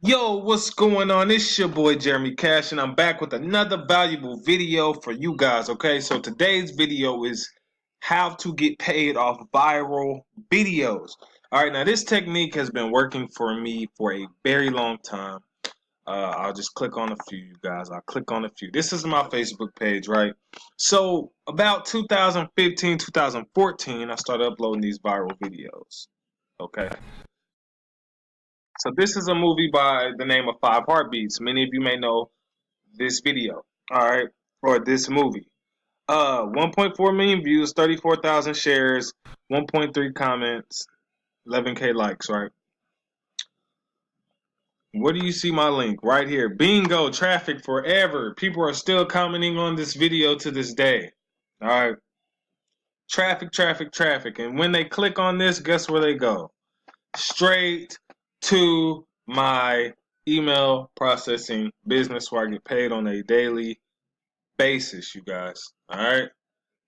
Yo, what's going on? It's your boy Jeremy Cash, and I'm back with another valuable video for you guys. Okay, so today's video is how to get paid off viral videos. All right, now this technique has been working for me for a very long time. I'll just click on a few, you guys. I'll click on a few. This is my Facebook page, right? So about 2015, 2014, I started uploading these viral videos. Okay. So this is a movie by the name of Five Heartbeats. Many of you may know this video, all right, or this movie. 1.4 million views, 34,000 shares, 1.3 comments, 11K likes, right? Where do you see my link? Right here. Bingo, traffic forever. People are still commenting on this video to this day. All right. Traffic, traffic, traffic. And when they click on this, guess where they go? Straight to my email processing business where I get paid on a daily basis, you guys. All right.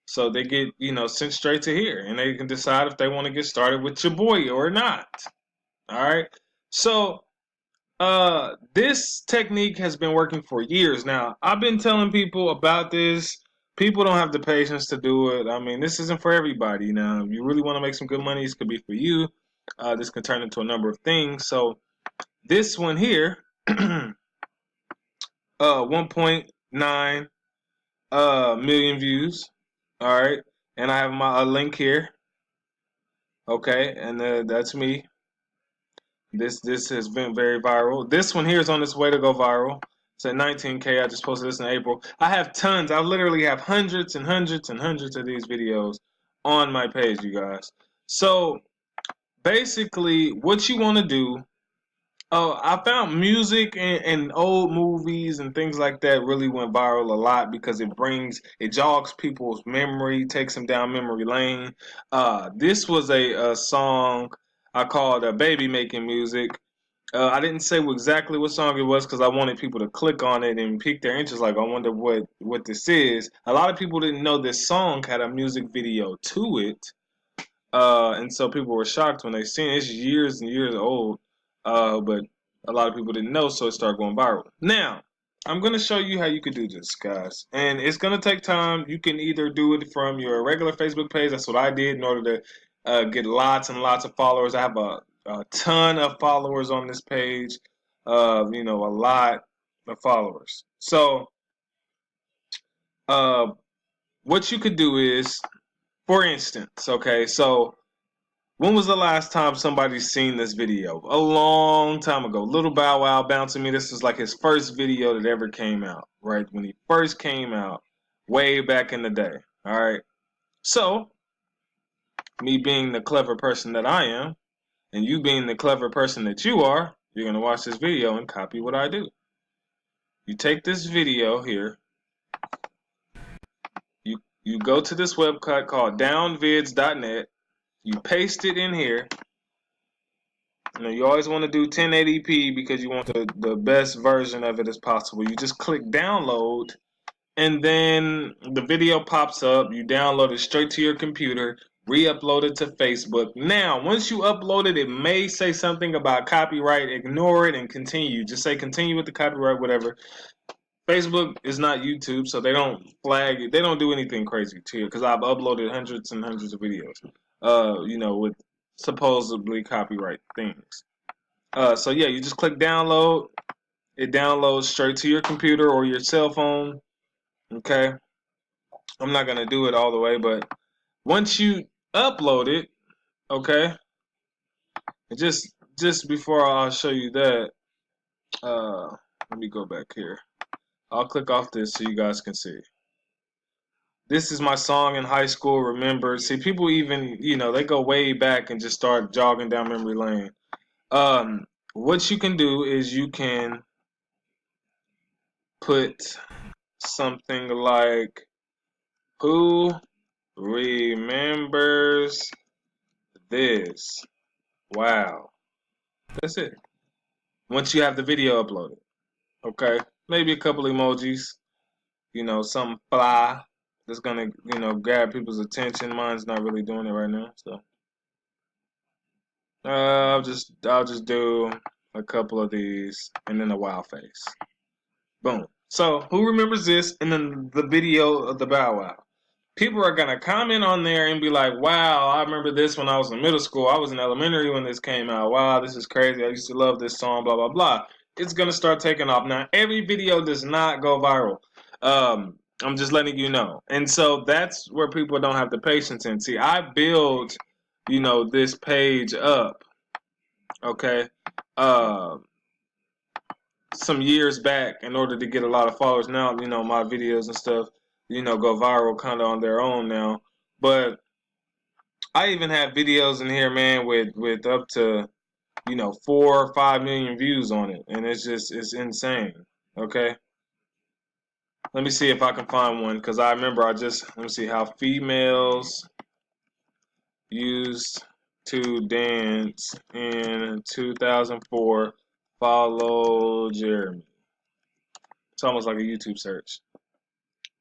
So they get, sent straight to here and they can decide if they want to get started with your boy or not. All right. So this technique has been working for years now. I've been telling people about this. People don't have the patience to do it. I mean, this isn't for everybody. Now, if you really want to make some good money, this could be for you. This can turn into a number of things. So this one here, 1.9 million views. All right, and I have my link here. Okay, and that's me. This has been very viral. This one here is on its way to go viral. It's at 19K. I just posted this in April. I have tons. I literally have hundreds and hundreds and hundreds of these videos on my page, you guys. So basically, what you want to do. Oh, I found music and old movies and things like that really went viral a lot because it jogs people's memory, takes them down memory lane. This was a song I called Baby Making Music. I didn't say exactly what song it was because I wanted people to click on it and pique their interest. Like, I wonder what this is. A lot of people didn't know this song had a music video to it. And so people were shocked when they seen it. It's years and years old, but a lot of people didn't know, so it started going viral. Now, I'm going to show you how you could do this, guys. And it's going to take time. You can either do it from your regular Facebook page. That's what I did in order to get lots and lots of followers. I have a ton of followers on this page, a lot of followers. So, what you could do is, for instance, okay, so when was the last time somebody's seen this video? A long time ago. Little Bow Wow bouncing me. This was like his first video that ever came out, right? When he first came out, way back in the day. All right. So, me being the clever person that I am, and you being the clever person that you are, you're going to watch this video and copy what I do. You take this video here. You go to this website called downvids.net. You paste it in here. You always want to do 1080p because you want the best version of it as possible. You just click download, and then the video pops up. You download it straight to your computer, re-upload it to Facebook. Now, once you upload it, it may say something about copyright. Ignore it and continue. Just say continue with the copyright, whatever. Facebook is not YouTube, so they don't flag it. They don't do anything crazy to you because I've uploaded hundreds and hundreds of videos, with supposedly copyright things. So yeah, you just click download. It downloads straight to your computer or your cell phone. Okay. I'm not gonna do it all the way, but once you upload it, okay. Just before I'll show you that, let me go back here. I'll click off this so you guys can see. This is my song in high school. Remember, see, people even they go way back and just start jogging down memory lane. What you can do is you can put something like, who remembers this? Wow. That's it. Once you have the video uploaded. Okay? Maybe a couple emojis. Something fly that's gonna, grab people's attention. Mine's not really doing it right now, so I'll just do a couple of these, and then a wow face. Boom. So who remembers this? And then the video of the Bow Wow. People are gonna comment on there and be like, "Wow, I remember this when I was in middle school. I was in elementary when this came out. Wow, this is crazy. I used to love this song. Blah blah blah." It's gonna start taking off. Now, every video does not go viral. I'm just letting you know. And so that's where people don't have the patience in. See, I build, this page up. Okay. Some years back in order to get a lot of followers. Now, my videos and stuff, go viral kind of on their own now. But I even have videos in here, man, with up to, 4 or 5 million views on it. And it's insane. Okay. Let me see if I can find one, because I remember let me see how females used to dance in 2004. Follow Jeremy. It's almost like a YouTube search.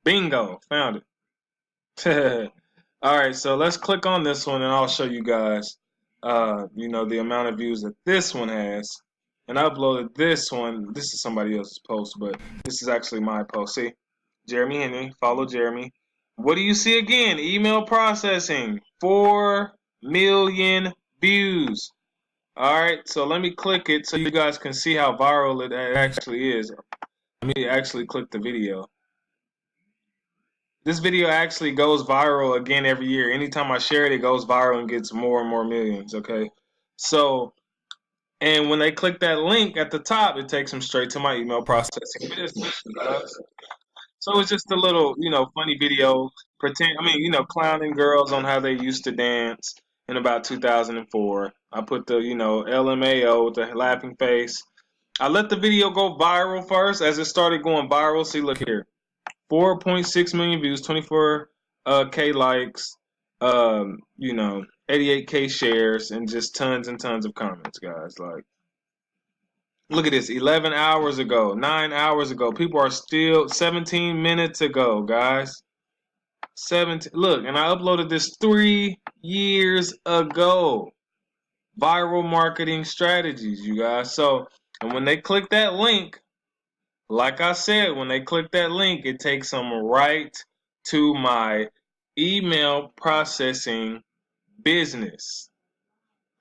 Bingo, found it. All right, so let's click on this one, and I'll show you guys, the amount of views that this one has. And I uploaded this one. This is somebody else's post, but this is actually my post. See, Jeremy Henry, follow Jeremy. What do you see again? Email processing, 4 million views. All right, so let me click it so you guys can see how viral it actually is. Let me actually click the video. This video actually goes viral again every year. Anytime I share it, it goes viral and gets more and more millions, okay? So, and when they click that link at the top, it takes them straight to my email processing business. So it's just a little, funny video. Clowning girls on how they used to dance in about 2004. I put the, LMAO with the laughing face. I let the video go viral first. As it started going viral, see, look here. 4.6 million views, 24K likes, 88K shares, and just tons and tons of comments, guys. Like, look at this, 11 hours ago, 9 hours ago. People are still 17 minutes ago, guys. 17. Look, and I uploaded this 3 years ago. Viral marketing strategies, you guys. So, and when they click that link, like I said, when they click that link, it takes them right to my email processing business.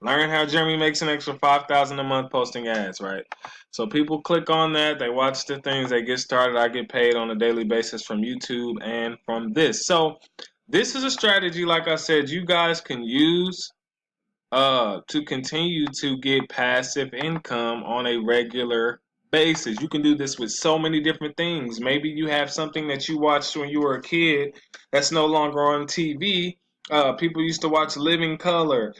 Learn how Jeremy makes an extra $5,000 a month posting ads, right? So people click on that, they watch the things, they get started. I get paid on a daily basis from YouTube and from this. So this is a strategy, like I said, you guys can use to continue to get passive income on a regular basis. You can do this with so many different things. Maybe you have something that you watched when you were a kid that's no longer on TV. People used to watch Living Color,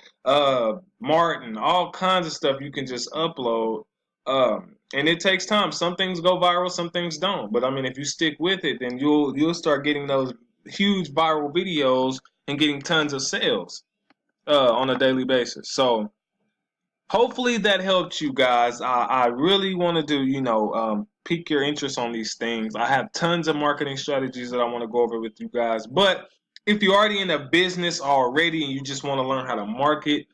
Martin, all kinds of stuff you can just upload. And it takes time. Some things go viral, some things don't. But I mean, if you stick with it, then you'll start getting those huge viral videos and getting tons of sales on a daily basis. So hopefully that helped you guys. I really want to do, pique your interest on these things. I have tons of marketing strategies that I want to go over with you guys. But if you're already in a business already and you just want to learn how to market,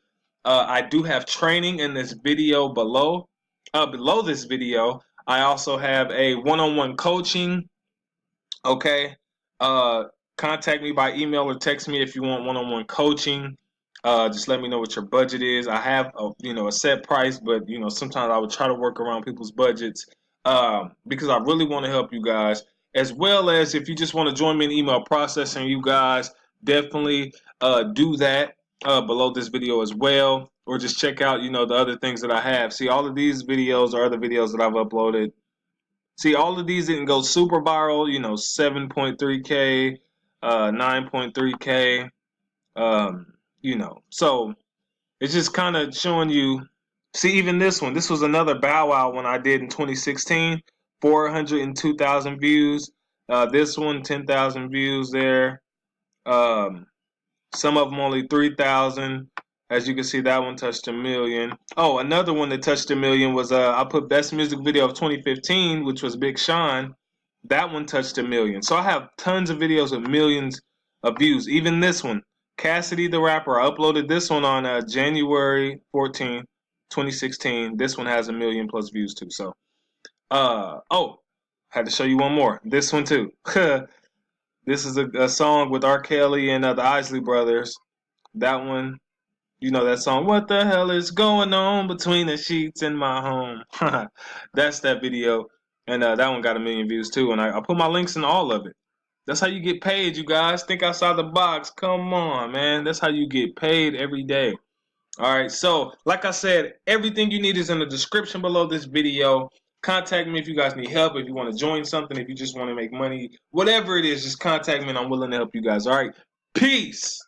I do have training in this video below. Below this video, I also have a one-on-one coaching. Okay. Contact me by email or text me if you want one-on-one coaching. Just let me know what your budget is. I have a set price, but sometimes I would try to work around people's budgets because I really want to help you guys. As well as if you just want to join me in email processing, you guys definitely do that below this video as well, or just check out the other things that I have. See, all of these videos are other videos that I've uploaded. See, all of these didn't go super viral. 7.3K, 9.3K. So it's just kind of showing you. See, even this one, this was another Bow Wow one I did in 2016, 402,000 views. This one, 10,000 views there. Some of them only 3,000. As you can see, that one touched 1 million. Oh, another one that touched 1 million was I put best music video of 2015, which was Big Sean. That one touched 1 million. So I have tons of videos with millions of views. Even this one, Cassidy the Rapper. I uploaded this one on January 14th, 2016. This one has 1 million plus views too. So, oh, had to show you one more. This one too. This is a song with R. Kelly and the Isley Brothers. That one, you know that song. What the hell is going on between the sheets in my home? That's that video, and that one got 1 million views too. And I put my links in all of it. That's how you get paid, you guys. Think outside the box. Come on, man. That's how you get paid every day. All right. So, like I said, everything you need is in the description below this video. Contact me if you guys need help, if you want to join something, if you just want to make money, whatever it is, just contact me and I'm willing to help you guys. All right. Peace.